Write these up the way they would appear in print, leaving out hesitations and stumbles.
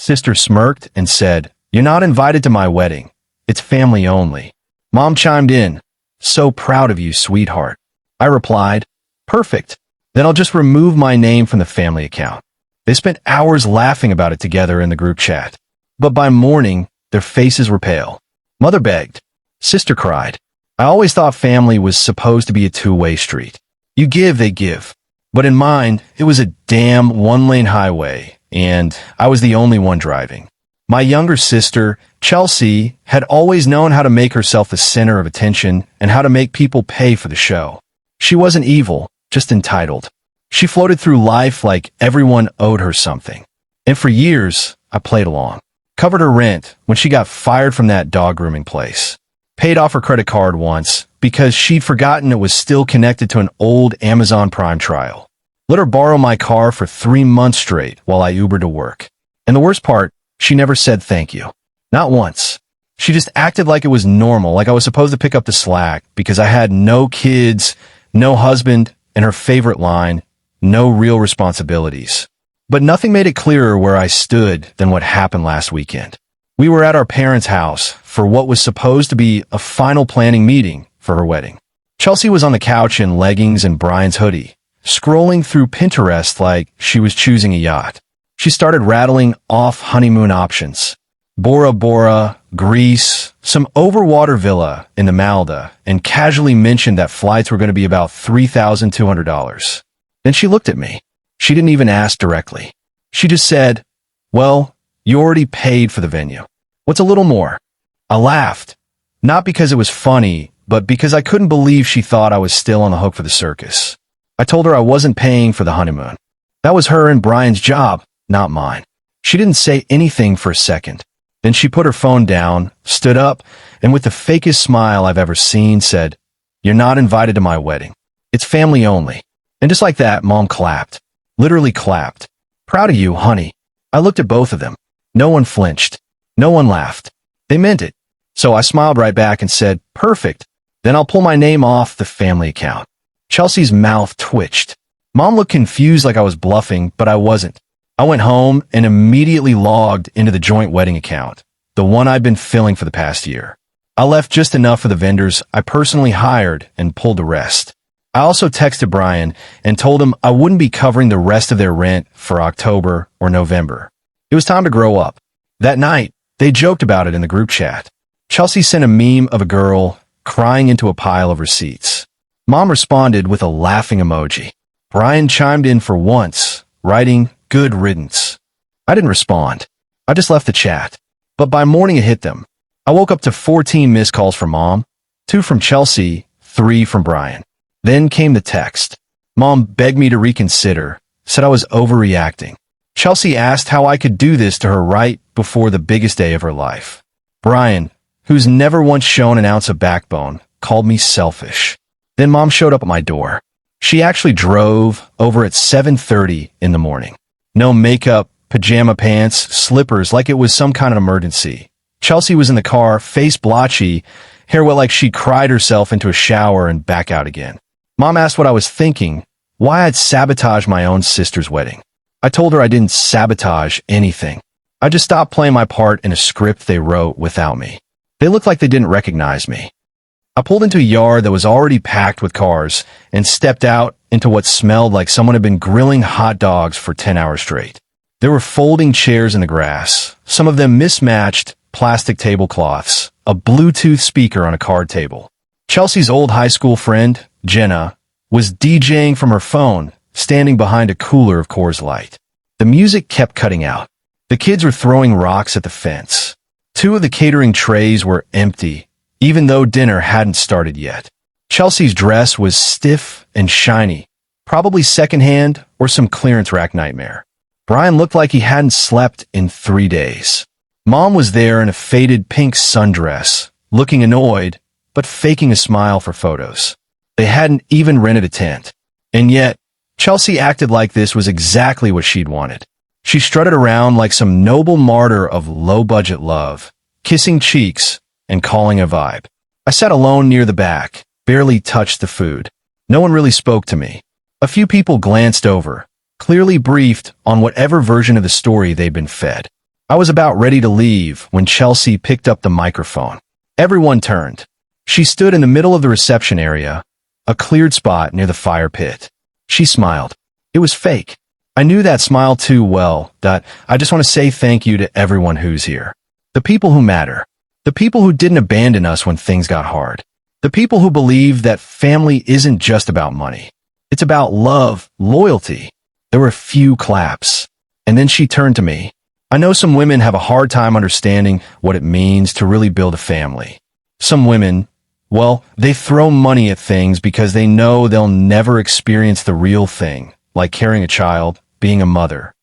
Sister smirked and said, "You're not invited to my wedding. It's family only." Mom chimed in, "So proud of you, sweetheart." I replied, "Perfect. Then I'll just remove my name from the family account." They spent hours laughing about it together in the group chat. But by morning, their faces were pale. Mother begged. Sister cried. I always thought family was supposed to be a two-way street. You give, they give. But in mine, it was a damn one-lane highway, and I was the only one driving. My younger sister, Chelsea, had always known how to make herself the center of attention and how to make people pay for the show. She wasn't evil, just entitled. She floated through life like everyone owed her something. And for years, I played along. Covered her rent when she got fired from that dog grooming place. Paid off her credit card once because she'd forgotten it was still connected to an old Amazon Prime trial. Let her borrow my car for 3 months straight while I Ubered to work. And the worst part, she never said thank you. Not once. She just acted like it was normal, like I was supposed to pick up the slack because I had no kids, no husband, and her favorite line, no real responsibilities. But nothing made it clearer where I stood than what happened last weekend. We were at our parents' house for what was supposed to be a final planning meeting for her wedding. Chelsea was on the couch in leggings and Brian's hoodie, scrolling through Pinterest like she was choosing a yacht. She started rattling off honeymoon options. Bora Bora, Greece, some overwater villa in the Maldives, and casually mentioned that flights were going to be about $3,200. Then she looked at me. She didn't even ask directly. She just said, "Well, you already paid for the venue. What's a little more?" I laughed, not because it was funny, but because I couldn't believe she thought I was still on the hook for the circus. I told her I wasn't paying for the honeymoon. That was her and Brian's job, not mine. She didn't say anything for a second. Then she put her phone down, stood up, and with the fakest smile I've ever seen, said, "You're not invited to my wedding. It's family only." And just like that, Mom clapped. Literally clapped. "Proud of you, honey." I looked at both of them. No one flinched. No one laughed. They meant it. So I smiled right back and said, "Perfect. Then I'll pull my name off the family account." Chelsea's mouth twitched. Mom looked confused like I was bluffing, but I wasn't. I went home and immediately logged into the joint wedding account, the one I'd been filling for the past year. I left just enough for the vendors I personally hired and pulled the rest. I also texted Brian and told him I wouldn't be covering the rest of their rent for October or November. It was time to grow up. That night, they joked about it in the group chat. Chelsea sent a meme of a girl crying into a pile of receipts. Mom responded with a laughing emoji. Brian chimed in for once, writing, "Good riddance." I didn't respond. I just left the chat. But by morning it hit them. I woke up to 14 missed calls from Mom, 2 from Chelsea, 3 from Brian. Then came the text. Mom begged me to reconsider, said I was overreacting. Chelsea asked how I could do this to her right before the biggest day of her life. Brian, who's never once shown an ounce of backbone, called me selfish. Then Mom showed up at my door. She actually drove over at 7:30 in the morning. No makeup, pajama pants, slippers like it was some kind of emergency. Chelsea was in the car, face blotchy, hair wet like she cried herself into a shower and back out again. Mom asked what I was thinking, why I'd sabotage my own sister's wedding. I told her I didn't sabotage anything. I just stopped playing my part in a script they wrote without me. They looked like they didn't recognize me. I pulled into a yard that was already packed with cars and stepped out into what smelled like someone had been grilling hot dogs for 10 hours straight. There were folding chairs in the grass, some of them mismatched plastic tablecloths, a Bluetooth speaker on a card table. Chelsea's old high school friend, Jenna, was DJing from her phone, standing behind a cooler of Coors Light. The music kept cutting out. The kids were throwing rocks at the fence. 2 of the catering trays were empty, even though dinner hadn't started yet. Chelsea's dress was stiff and shiny, probably secondhand or some clearance rack nightmare. Brian looked like he hadn't slept in 3 days. Mom was there in a faded pink sundress, looking annoyed, but faking a smile for photos. They hadn't even rented a tent. And yet, Chelsea acted like this was exactly what she'd wanted. She strutted around like some noble martyr of low-budget love, kissing cheeks and calling a vibe. I sat alone near the back, barely touched the food. No one really spoke to me. A few people glanced over, clearly briefed on whatever version of the story they'd been fed. I was about ready to leave when Chelsea picked up the microphone. Everyone turned. She stood in the middle of the reception area, a cleared spot near the fire pit. She smiled. It was fake. I knew that smile too well that I just want to say thank you to everyone who's here. The people who matter. The people who didn't abandon us when things got hard. The people who believe that family isn't just about money. It's about love, loyalty. There were a few claps. And then she turned to me. I know some women have a hard time understanding what it means to really build a family. Some women, well, they throw money at things because they know they'll never experience the real thing, like carrying a child, being a mother.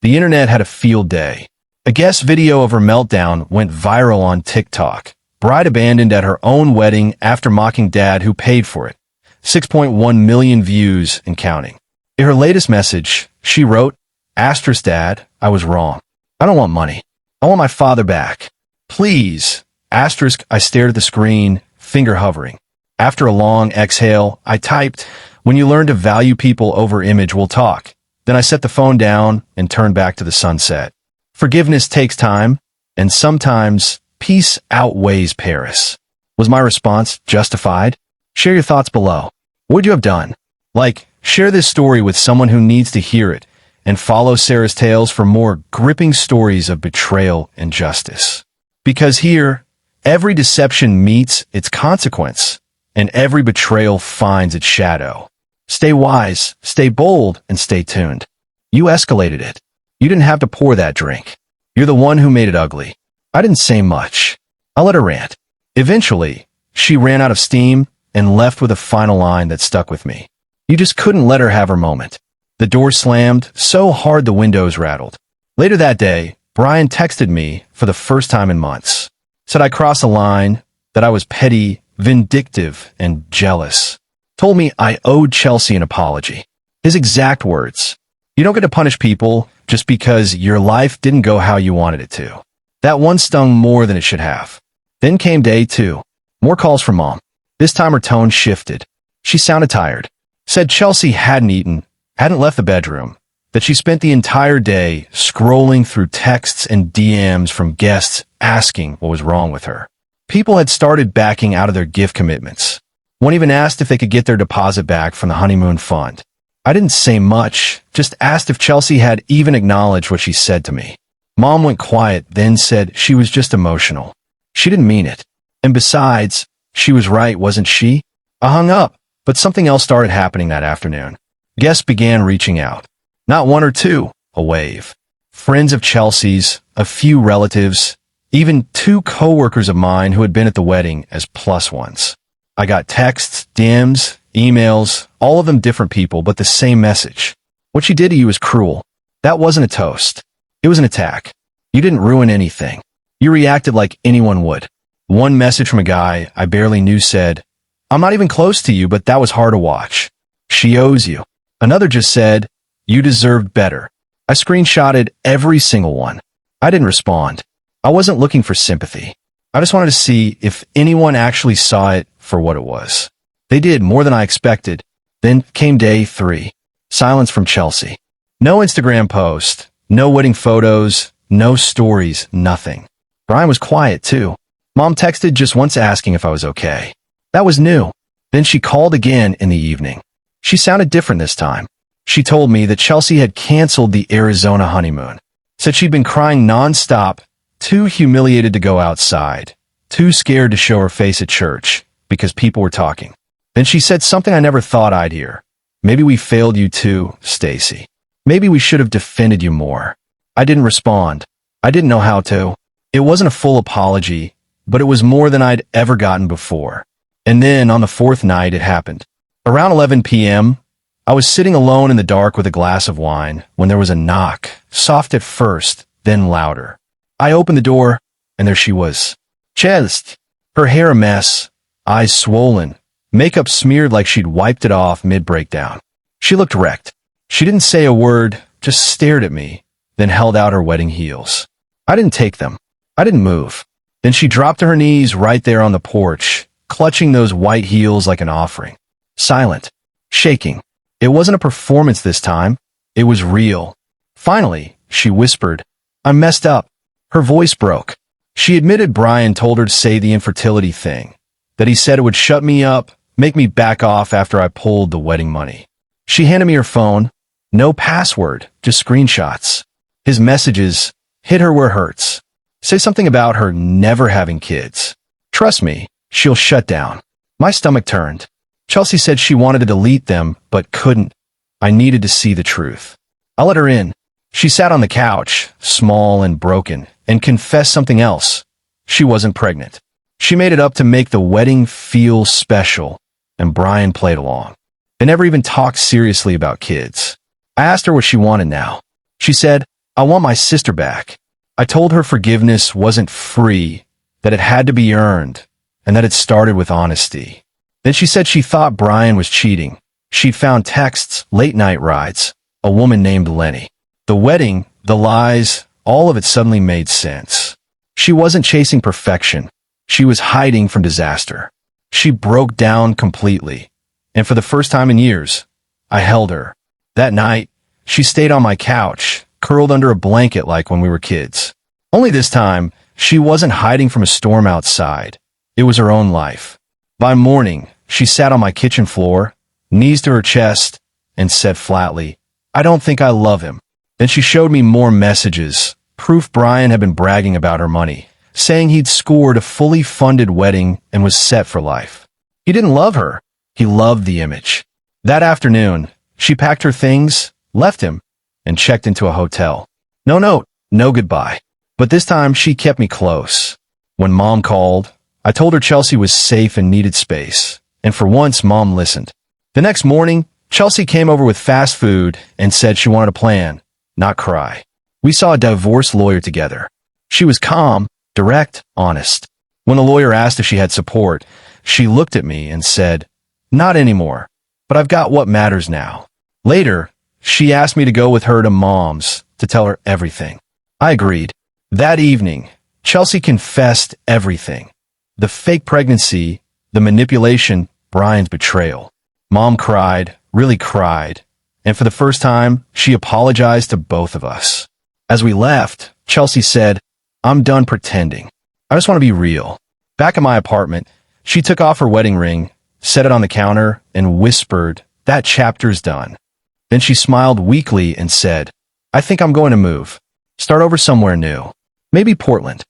The internet had a field day. A guest video of her meltdown went viral on TikTok. Bride abandoned at her own wedding after mocking dad who paid for it. 6.1 million views and counting. In her latest message, she wrote, "Asterisk dad, I was wrong. I don't want money. I want my father back. Please." Asterisk, I stared at the screen, finger hovering. After a long exhale, I typed, "When you learn to value people over image, we'll talk." Then I set the phone down and turned back to the sunset. Forgiveness takes time, and sometimes peace outweighs Paris. Was my response justified? Share your thoughts below. What would you have done? Like, share this story with someone who needs to hear it, and follow Sarah's Tales for more gripping stories of betrayal and justice. Because here, every deception meets its consequence, and every betrayal finds its shadow. Stay wise, stay bold, and stay tuned. You escalated it. You didn't have to pour that drink. You're the one who made it ugly. I didn't say much. I let her rant. Eventually, she ran out of steam and left with a final line that stuck with me. You just couldn't let her have her moment. The door slammed so hard the windows rattled. Later that day, Brian texted me for the first time in months. Said I crossed a line, that I was petty, vindictive, and jealous. Told me I owed Chelsea an apology. His exact words. You don't get to punish people just because your life didn't go how you wanted it to. That one stung more than it should have. Then came day 2. More calls from mom. This time her tone shifted. She sounded tired. Said Chelsea hadn't eaten, hadn't left the bedroom, that she spent the entire day scrolling through texts and DMs from guests asking what was wrong with her. People had started backing out of their gift commitments. One even asked if they could get their deposit back from the honeymoon fund. I didn't say much, just asked if Chelsea had even acknowledged what she said to me. Mom went quiet, then said she was just emotional. She didn't mean it. And besides, she was right, wasn't she? I hung up, but something else started happening that afternoon. Guests began reaching out. Not one or two, a wave. Friends of Chelsea's, a few relatives, even 2 coworkers of mine who had been at the wedding as plus ones. I got texts, DMs, emails, all of them different people, but the same message. What she did to you was cruel. That wasn't a toast. It was an attack. You didn't ruin anything. You reacted like anyone would. One message from a guy I barely knew said, "I'm not even close to you, but that was hard to watch. She owes you." Another just said, "You deserved better." I screenshotted every single one. I didn't respond. I wasn't looking for sympathy. I just wanted to see if anyone actually saw it for what it was. They did, more than I expected. Then came day 3. Silence from Chelsea. No Instagram post, no wedding photos, no stories, nothing. Brian was quiet too. Mom texted just once asking if I was okay. That was new. Then she called again in the evening. She sounded different this time. She told me that Chelsea had canceled the Arizona honeymoon. Said she'd been crying nonstop, too humiliated to go outside, too scared to show her face at church because people were talking. Then she said something I never thought I'd hear. "Maybe we failed you too, Stacy. Maybe we should have defended you more." I didn't respond. I didn't know how to. It wasn't a full apology, but it was more than I'd ever gotten before. And then on the 4th night, it happened. Around 11 p.m., I was sitting alone in the dark with a glass of wine when there was a knock, soft at first, then louder. I opened the door, and there she was. Chelsea. Her hair a mess, eyes swollen, makeup smeared like she'd wiped it off mid-breakdown. She looked wrecked. She didn't say a word, just stared at me, then held out her wedding heels. I didn't take them. I didn't move. Then she dropped to her knees right there on the porch, clutching those white heels like an offering. Silent. Shaking. It wasn't a performance this time. It was real. Finally, she whispered, "I messed up. Her voice broke. She admitted Brian told her to say the infertility thing, that he said it would shut me up, make me back off after I pulled the wedding money. She handed me her phone. No password, just screenshots. His messages hit her where it hurts. Say something about her never having kids. Trust me, she'll shut down. My stomach turned. Chelsea said she wanted to delete them, but couldn't. I needed to see the truth. I let her in. She sat on the couch, small and broken, and confessed something else. She wasn't pregnant. She made it up to make the wedding feel special, and Brian played along. They never even talked seriously about kids. I asked her what she wanted now. She said, "I want my sister back." I told her forgiveness wasn't free, that it had to be earned, and that it started with honesty. Then she said she thought Brian was cheating. She'd found texts, late-night rides, a woman named Lenny. The wedding, the lies, all of it suddenly made sense. She wasn't chasing perfection. She was hiding from disaster. She broke down completely. And for the first time in years, I held her. That night, she stayed on my couch, curled under a blanket like when we were kids. Only this time, she wasn't hiding from a storm outside. It was her own life. By morning, she sat on my kitchen floor, knees to her chest, and said flatly, "I don't think I love him." Then she showed me more messages, proof Brian had been bragging about her money, saying he'd scored a fully funded wedding and was set for life. He didn't love her. He loved the image. That afternoon, she packed her things, left him, and checked into a hotel. No note, no goodbye. But this time, she kept me close. When Mom called, I told her Chelsea was safe and needed space. And for once, Mom listened. The next morning, Chelsea came over with fast food and said she wanted a plan, not cry. We saw a divorce lawyer together. She was calm, direct, honest. When the lawyer asked if she had support, she looked at me and said, "Not anymore, but I've got what matters now." Later, she asked me to go with her to Mom's to tell her everything. I agreed. That evening, Chelsea confessed everything. The fake pregnancy, the manipulation, Brian's betrayal. Mom cried, really cried, and for the first time, she apologized to both of us. As we left, Chelsea said, "I'm done pretending. I just want to be real." Back in my apartment, she took off her wedding ring, set it on the counter, and whispered, "That chapter's done." Then she smiled weakly and said, "I think I'm going to move. Start over somewhere new. Maybe Portland.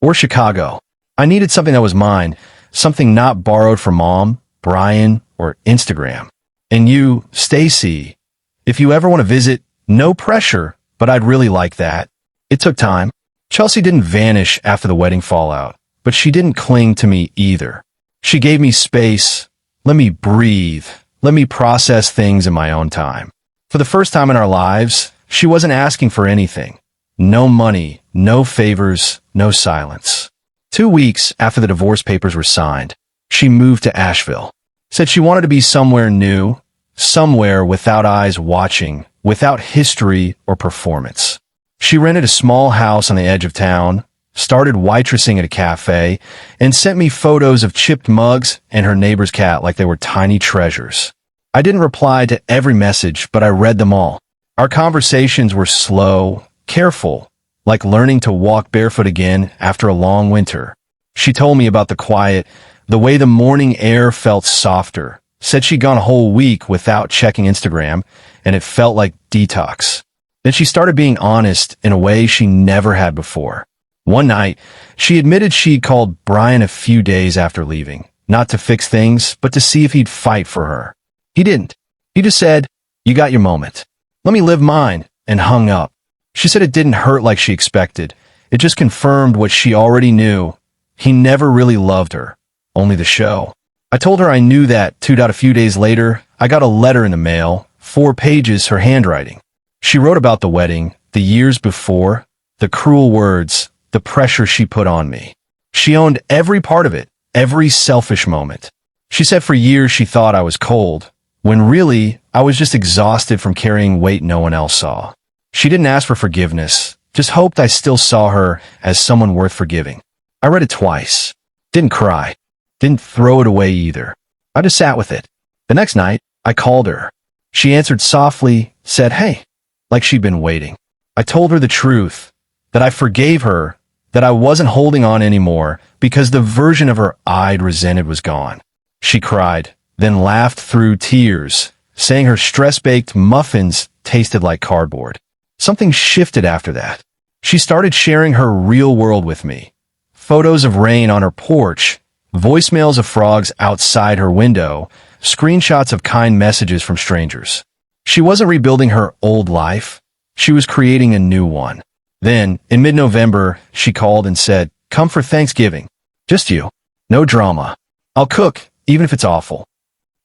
Or Chicago." I needed something that was mine, something not borrowed from Mom, Brian, or Instagram. And you, Stacy, if you ever want to visit, no pressure, but I'd really like that. It took time. Chelsea didn't vanish after the wedding fallout, but she didn't cling to me either. She gave me space, let me breathe, let me process things in my own time. For the first time in our lives, she wasn't asking for anything. No money, no favors, no silence. 2 weeks after the divorce papers were signed, she moved to Asheville. Said she wanted to be somewhere new, somewhere without eyes watching, without history or performance. She rented a small house on the edge of town, started waitressing at a cafe, and sent me photos of chipped mugs and her neighbor's cat like they were tiny treasures. I didn't reply to every message, but I read them all. Our conversations were slow, careful, like learning to walk barefoot again after a long winter. She told me about the quiet, the way the morning air felt softer. Said she'd gone a whole week without checking Instagram, and it felt like detox. Then she started being honest in a way she never had before. One night, she admitted she'd called Brian a few days after leaving, not to fix things, but to see if he'd fight for her. He didn't. He just said, "You got your moment. Let me live mine," and hung up. She said it didn't hurt like she expected. It just confirmed what she already knew. He never really loved her, only the show. I told her I knew that, too. A few days later, I got a letter in the mail, 4 pages, her handwriting. She wrote about the wedding, the years before, the cruel words, the pressure she put on me. She owned every part of it, every selfish moment. She said for years she thought I was cold, when really I was just exhausted from carrying weight no one else saw. She didn't ask for forgiveness, just hoped I still saw her as someone worth forgiving. I read it twice. Didn't cry. Didn't throw it away either. I just sat with it. The next night, I called her. She answered softly, said, "Hey," like she'd been waiting. I told her the truth. that I forgave her, that I wasn't holding on anymore because the version of her I'd resented was gone. She cried, then laughed through tears, saying her stress-baked muffins tasted like cardboard. Something shifted after that. She started sharing her real world with me. Photos of rain on her porch, voicemails of frogs outside her window, screenshots of kind messages from strangers. She wasn't rebuilding her old life. She was creating a new one. Then, in mid-November, she called and said, "Come for Thanksgiving. Just you. No drama. I'll cook, even if it's awful."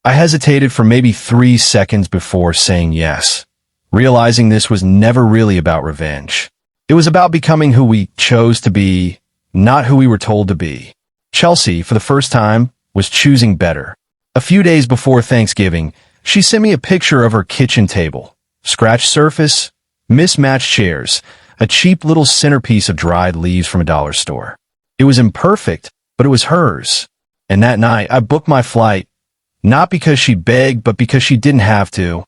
I hesitated for maybe 3 seconds before saying yes, realizing this was never really about revenge. It was about becoming who we chose to be, not who we were told to be. Chelsea, for the first time, was choosing better. A few days before Thanksgiving, she sent me a picture of her kitchen table. Scratched surface, mismatched chairs, a cheap little centerpiece of dried leaves from a dollar store. It was imperfect, but it was hers. And that night, I booked my flight, not because she begged, but because she didn't have to.